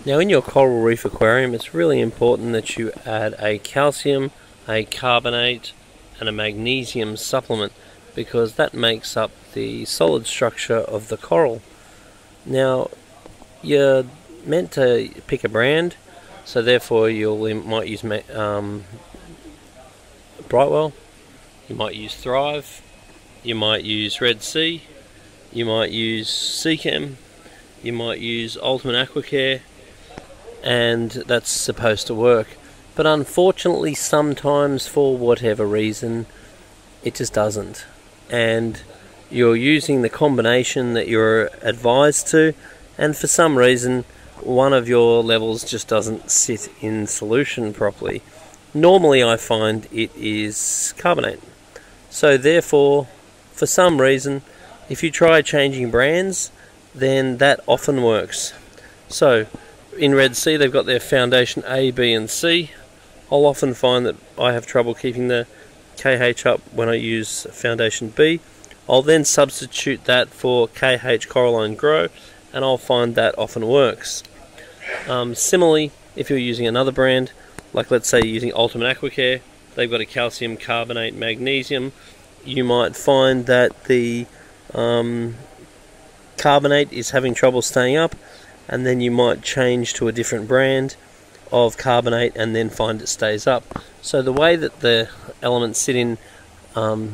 Now in your coral reef aquarium, it's really important that you add a calcium, a carbonate and a magnesium supplement, because that makes up the solid structure of the coral. Now you're meant to pick a brand, so therefore you might use Brightwell, you might use Thrive, you might use Red Sea, you might use Seachem, you might use Ultimate Aquacare, and that's supposed to work. But unfortunately sometimes for whatever reason it just doesn't, and you're using the combination that you're advised to, and for some reason one of your levels just doesn't sit in solution properly. Normally I find it is carbonate. So therefore, for some reason, if you try changing brands, then that often works. So in Red Sea they've got their foundation A, B and C. I'll often find that I have trouble keeping the KH up when I use foundation B. I'll then substitute that for KH Coralline Grow, and I'll find that often works. Similarly, if you're using another brand, like let's say you're using Ultimate Aquacare, they've got a calcium carbonate magnesium, you might find that the carbonate is having trouble staying up, and then you might change to a different brand of carbonate and then find it stays up. So the way that the elements sit in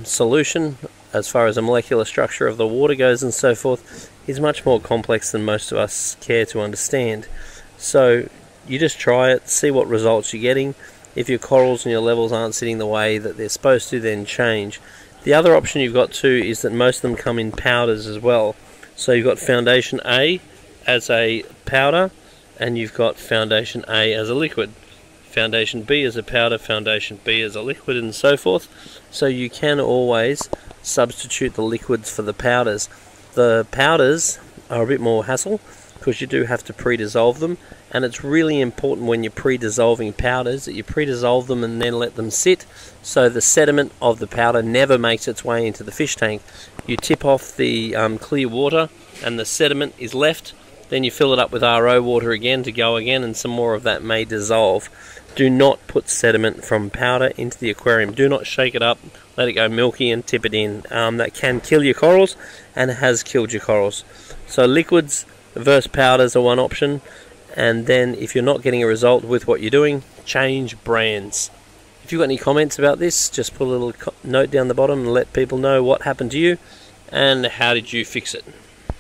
solution, as far as the molecular structure of the water goes and so forth, is much more complex than most of us care to understand. So you just try it, see what results you're getting. If your corals and your levels aren't sitting the way that they're supposed to, then change. The other option you've got too is that most of them come in powders as well. So you've got foundation A as a powder, and you've got foundation A as a liquid, foundation B as a powder, foundation B as a liquid, and so forth. So you can always substitute the liquids for the powders. The powders are a bit more hassle because you do have to pre-dissolve them, and it's really important when you're pre-dissolving powders that you pre-dissolve them and then let them sit, so the sediment of the powder never makes its way into the fish tank. You tip off the clear water and the sediment is left, then you fill it up with RO water again to go again, and some more of that may dissolve. Do not put sediment from powder into the aquarium. Do not shake it up, let it go milky and tip it in. That can kill your corals, and it has killed your corals. So liquids versus powders are one option, and then if you're not getting a result with what you're doing, change brands. If you've got any comments about this, just put a little note down the bottom and let people know what happened to you and how did you fix it.